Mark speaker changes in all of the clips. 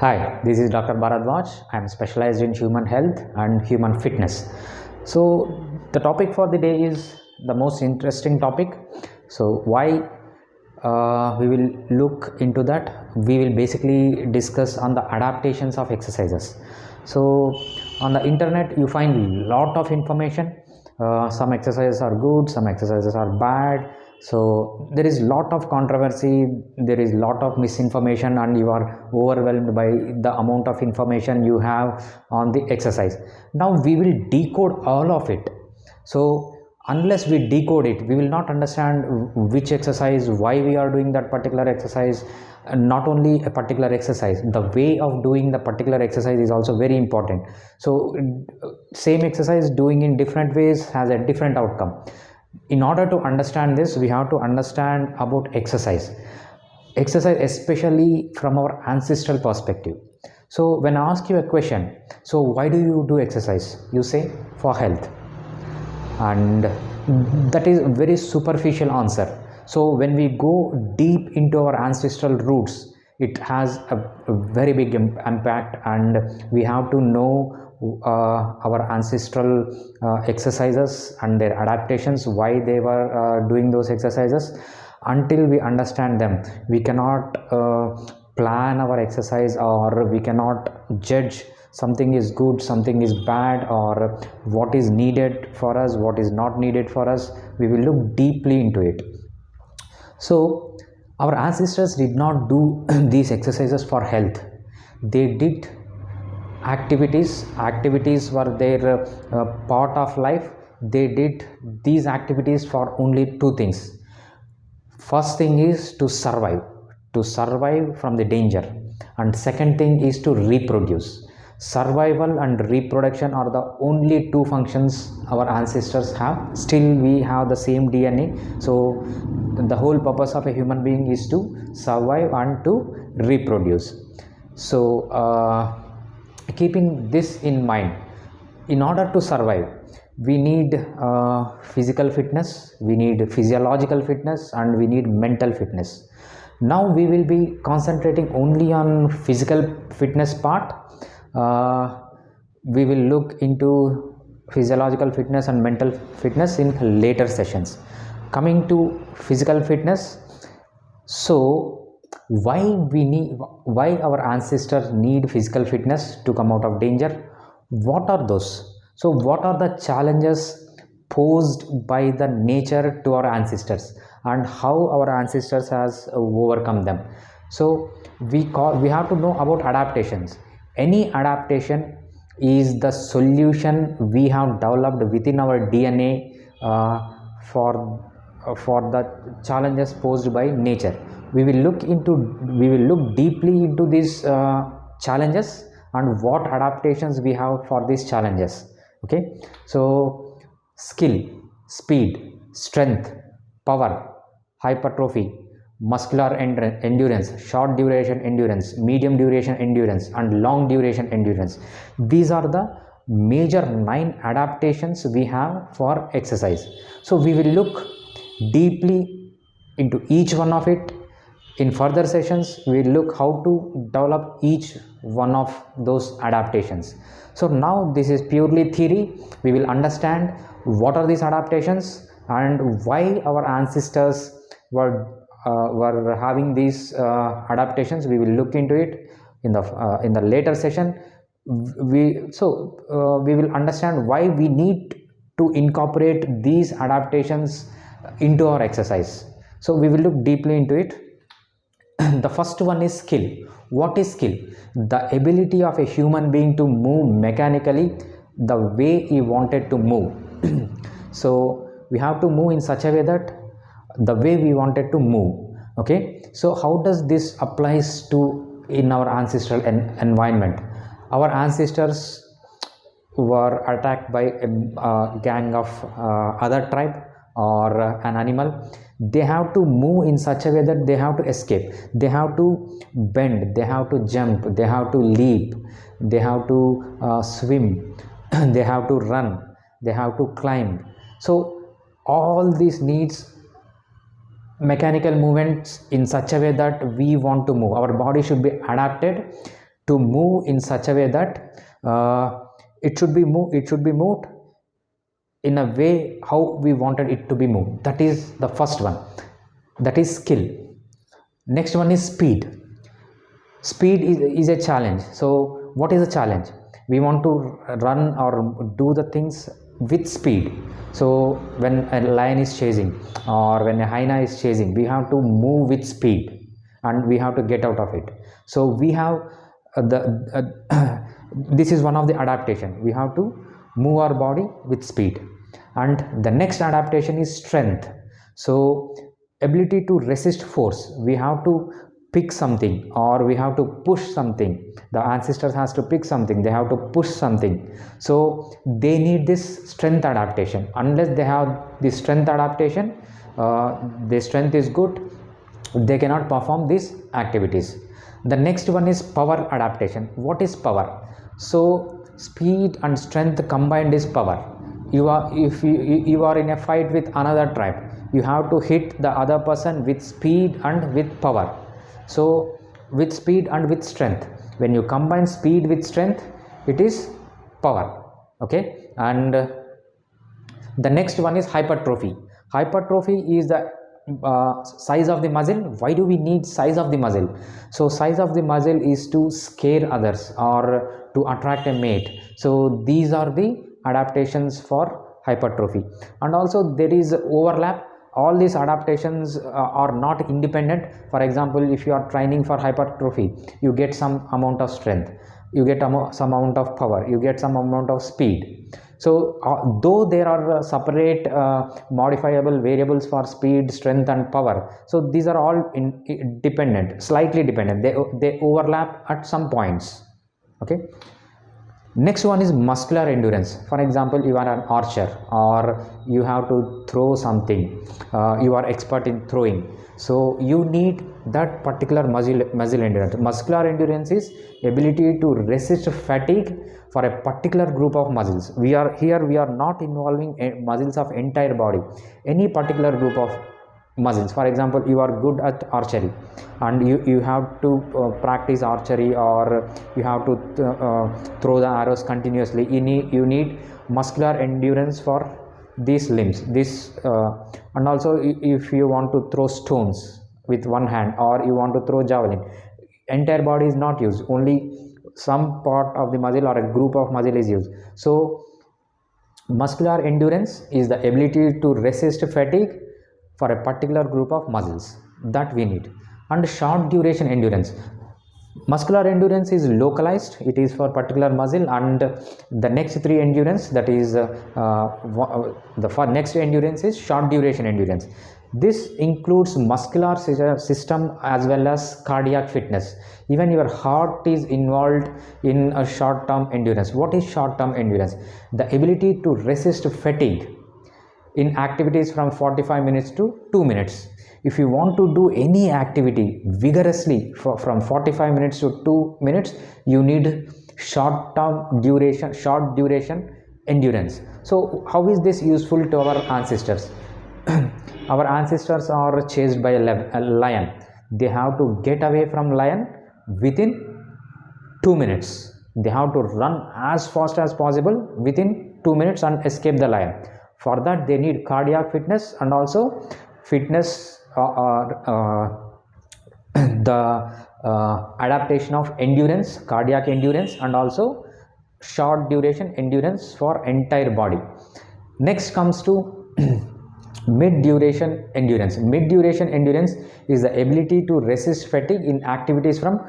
Speaker 1: Hi, this is Dr. Bharadwaz. I am specialized in human health and human fitness. So, the topic for the day is the most interesting topic. So, why we will look into that? We will basically discuss on the adaptations of exercises. So, on the internet, you find lot of information. Some exercises are good, some exercises are bad. So there is lot of controversy, there is lot of misinformation, and you are overwhelmed by the amount of information you have on the exercise. Now we will decode all of it. So unless we decode it, we will not understand which exercise, why we are doing that particular exercise. Not only a particular exercise, the way of doing the particular exercise is also very important. So same exercise doing in different ways has a different outcome. In order to understand this, we have to understand about exercise, especially from our ancestral perspective. So when I ask you a question, so why do you do exercise, you say for health, and that is a very superficial answer. So when we go deep into our ancestral roots, it has a very big impact, and we have to know our ancestral exercises and their adaptations, why they were doing those exercises. Until we understand them, we cannot plan our exercise, or we cannot judge something is good, something is bad, or what is needed for us, what is not needed for us. We will look deeply into it. So our ancestors did not do these exercises for health. They did activities were their part of life. They did these activities for only two things. First thing is to survive from the danger, and second thing is to reproduce. Survival and reproduction are the only two functions our ancestors have. Still we have the same DNA. So the whole purpose of a human being is to survive and to reproduce. So keeping this in mind, in order to survive, we need physical fitness, we need physiological fitness, and we need mental fitness. Now we will be concentrating only on physical fitness part. We will look into physiological fitness and mental fitness in later sessions. Coming to physical fitness, so why our ancestors need physical fitness to come out of danger? What are those? So what are the challenges posed by the nature to our ancestors, and how our ancestors has overcome them? So we have to know about adaptations. Any adaptation is the solution we have developed within our DNA for the challenges posed by nature. We will look deeply into these challenges and what adaptations we have for these challenges. Okay, so skill, speed, strength, power, hypertrophy, muscular endurance, short duration endurance, medium duration endurance, and long duration endurance. These are the major 9 adaptations we have for exercise. So we will look deeply into each one of it. In further sessions, we will look how to develop each one of those adaptations. So now this is purely theory. We will understand what are these adaptations and why our ancestors were having these adaptations. We will look into it in the later session. We will understand why we need to incorporate these adaptations into our exercise. So we will look deeply into it. The first one is skill. What is skill? The ability of a human being to move mechanically the way he wanted to move. So we have to move in such a way that the way we wanted to move. Okay, so how does this applies to in our ancestral environment? Our ancestors were attacked by a gang of other tribe or an animal. They have to move in such a way that they have to escape, they have to bend, they have to jump, they have to leap, they have to swim, they have to run, they have to climb. So all these needs mechanical movements in such a way that we want to move. Our body should be adapted to move in such a way that it should be moved in a way how we wanted it to be moved. That is the first one, that is skill. Next one is speed. Speed is a challenge. So what is a challenge? We want to run or do the things with speed. So when a lion is chasing or when a hyena is chasing, we have to move with speed and we have to get out of it. So we have this is one of the adaptation. We have to move our body with speed. And the next adaptation is strength. So ability to resist force. We have to pick something or we have to push something. The ancestors has to pick something, they have to push something. So they need this strength adaptation. Unless they have this strength adaptation, their strength is good, they cannot perform these activities. The next one is power adaptation. What is power? So speed and strength combined is power. If you are in a fight with another tribe, you have to hit the other person with speed and with power. So with speed and with strength, when you combine speed with strength, it is power. Okay. And the next one is hypertrophy. Hypertrophy is the size of the muscle. Why do we need size of the muscle? So size of the muscle is to scare others or to attract a mate. So these are the adaptations for hypertrophy. And also there is overlap. All these adaptations are not independent. For example, if you are training for hypertrophy, you get some amount of strength, you get some amount of power, you get some amount of speed. So though there are separate modifiable variables for speed, strength and power, so these are all dependent, slightly dependent, they overlap at some points. Okay. Next one is muscular endurance. For example, you are an archer or you have to throw something, you are expert in throwing, so you need that particular muscle endurance. Muscular endurance is ability to resist fatigue for a particular group of muscles. We are not involving muscles of entire body, any particular group of muscles. For example, you are good at archery and you have to practice archery, or you have to throw the arrows continuously. You need muscular endurance for these limbs. And also if you want to throw stones with one hand or you want to throw javelin, entire body is not used, only some part of the muscle or a group of muscle is used. So muscular endurance is the ability to resist fatigue for a particular group of muscles, that we need. And short duration endurance. Muscular endurance is localized, it is for particular muscle. And the next three endurance, that is next endurance is short duration endurance. This includes muscular system as well as cardiac fitness. Even your heart is involved in a short term endurance. What is short term endurance? The ability to resist fatigue in activities from 45 minutes to 2 minutes. If you want to do any activity vigorously from 45 minutes to 2 minutes, you need short duration endurance. So how is this useful to our ancestors? Our ancestors are chased by a lion. They have to get away from lion within 2 minutes. They have to run as fast as possible within 2 minutes and escape the lion. For that they need cardiac fitness and also fitness the adaptation of endurance, cardiac endurance, and also short duration endurance for entire body. Next comes to mid duration endurance. Mid duration endurance is the ability to resist fatigue in activities from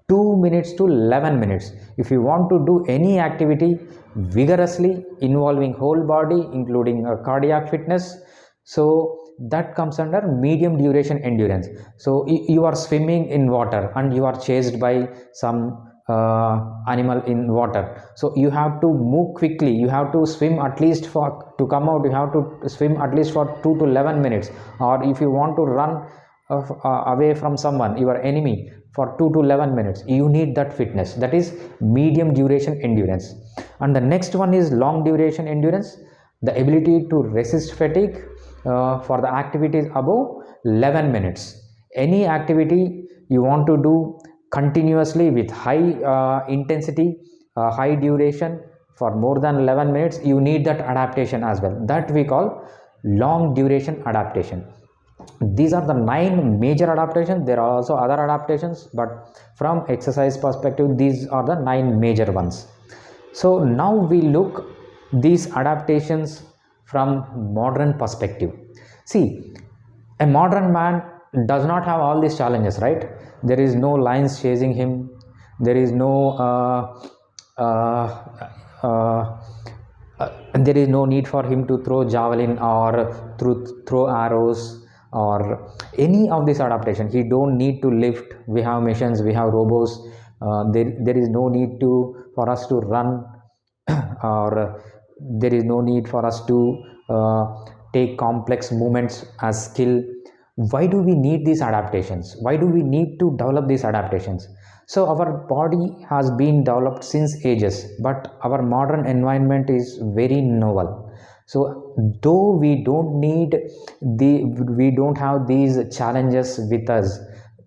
Speaker 1: 2 minutes to 11 minutes. If you want to do any activity vigorously involving whole body, including cardiac fitness, so that comes under medium duration endurance. So you are swimming in water and you are chased by some animal in water, so you have to move quickly. You have to swim at least to come out, you have to swim at least for 2 to 11 minutes. Or if you want to run away from someone, your enemy, for 2 to 11 minutes, you need that fitness. That is medium duration endurance. And the next one is long duration endurance, the ability to resist fatigue for the activities above 11 minutes. Any activity you want to do continuously with high intensity, high duration for more than 11 minutes, you need that adaptation as well. That we call long duration adaptation. These are the 9 major adaptations. There are also other adaptations, but from exercise perspective, these are the 9 major ones. So now we look these adaptations from modern perspective. See, a modern man does not have all these challenges, right? There is no lions chasing him. There is no there is no need for him to throw javelin or throw arrows or any of this adaptation. He don't need to lift. We have machines, we have robots. There is no need for us to run or there is no need for us to take complex movements as skill. Why do we need these adaptations? Why do we need to develop these adaptations? So our body has been developed since ages, but our modern environment is very novel. So though we don't have these challenges with us,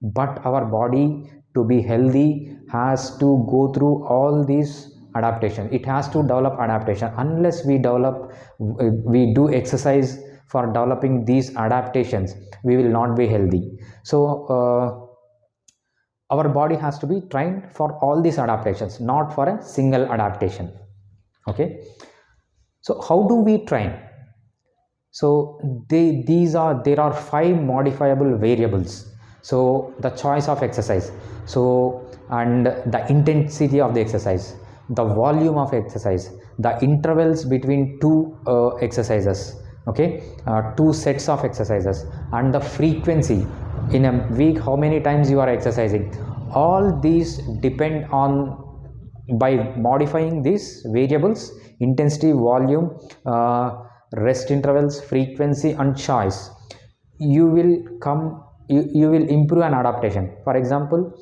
Speaker 1: but our body, to be healthy, has to go through all these adaptation. It has to develop adaptation. Unless we do exercise for developing these adaptations, we will not be healthy. So our body has to be trained for all these adaptations, not for a single adaptation. Okay, so how do we train? So there are 5 modifiable variables. So the choice of exercise, so and the intensity of the exercise, the volume of exercise, the intervals between 2 exercises, okay, 2 sets of exercises, and the frequency in a week, how many times you are exercising. All these depend on, by modifying these variables: intensity, volume, rest intervals, frequency, and choice, you will improve an adaptation. For example,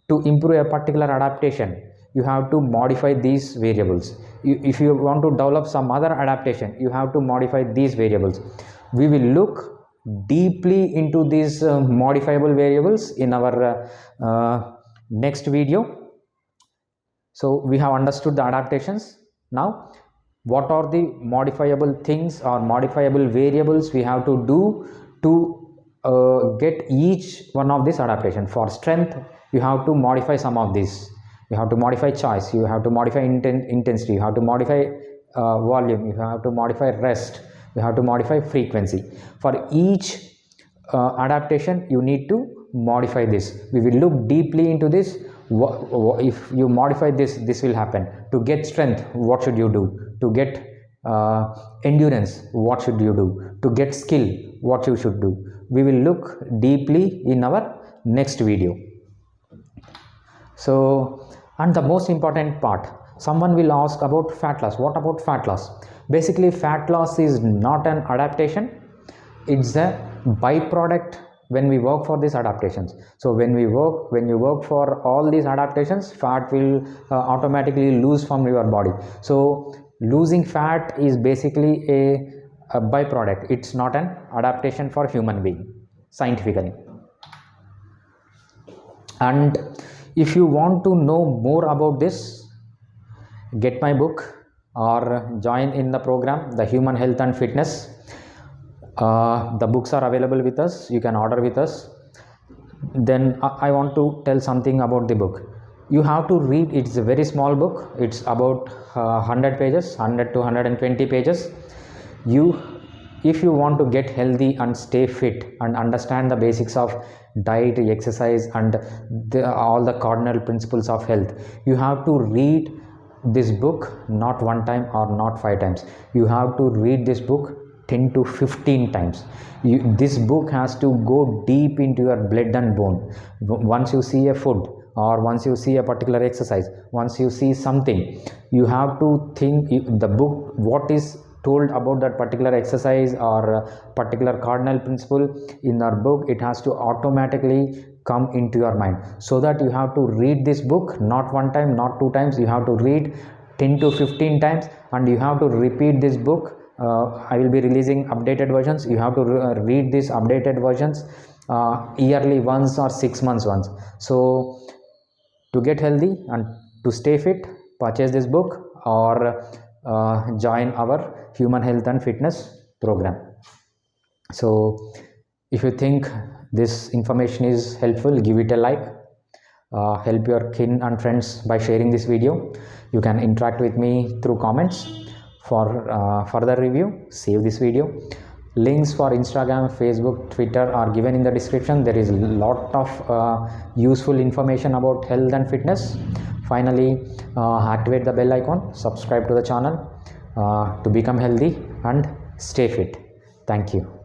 Speaker 1: to improve a particular adaptation, you have to modify these variables. If you want to develop some other adaptation, you have to modify these variables. We will look deeply into these modifiable variables in our next video. So we have understood the adaptations. Now, what are the modifiable things or modifiable variables we have to do to get each one of these adaptation? For strength, you have to modify some of these. You have to modify choice, you have to modify intensity, you have to modify volume, you have to modify rest, you have to modify frequency. For each adaptation, you need to modify this. We will look deeply into this. If you modify this will happen. To get strength, what should you do? To get endurance, what should you do? To get skill, what you should do? We will look deeply in our next video. So, and the most important part, someone will ask about fat loss. What about fat loss? Basically, fat loss is not an adaptation. It's a byproduct when we work for these adaptations. So when you work for all these adaptations, fat will automatically lose from your body. So losing fat is basically a byproduct. It's not an adaptation for human being, scientifically. And if you want to know more about this, get my book or join in the program, the Human Health and Fitness. The books are available with us. You can order with us. Then I want to tell something about the book. You have to read. It's a very small book. It's about 100 pages, 100 to 120 pages. If you want to get healthy and stay fit and understand the basics of diet, exercise, and all the cardinal principles of health, you have to read this book not 1 time or not 5 times. You have to read this book 10 to 15 times. This book has to go deep into your blood and bone. Once you see a food, or once you see a particular exercise, once you see something, you have to think the book, what is told about that particular exercise or particular cardinal principle in our book, it has to automatically come into your mind. So that you have to read this book not 1 time, not 2 times. You have to read 10 to 15 times, and you have to repeat this book. I will be releasing updated versions. You have to read these updated versions yearly once or 6 months once. So To get healthy and to stay fit, purchase this book or join our human health and fitness program. So if you think this information is helpful, give it a like. Help your kin and friends by sharing this video. You can interact with me through comments. For further review, save this video. Links for Instagram, Facebook, Twitter are given in the description. There is a lot of useful information about health and fitness. Finally, activate the bell icon, subscribe to the channel to become healthy and stay fit. Thank you.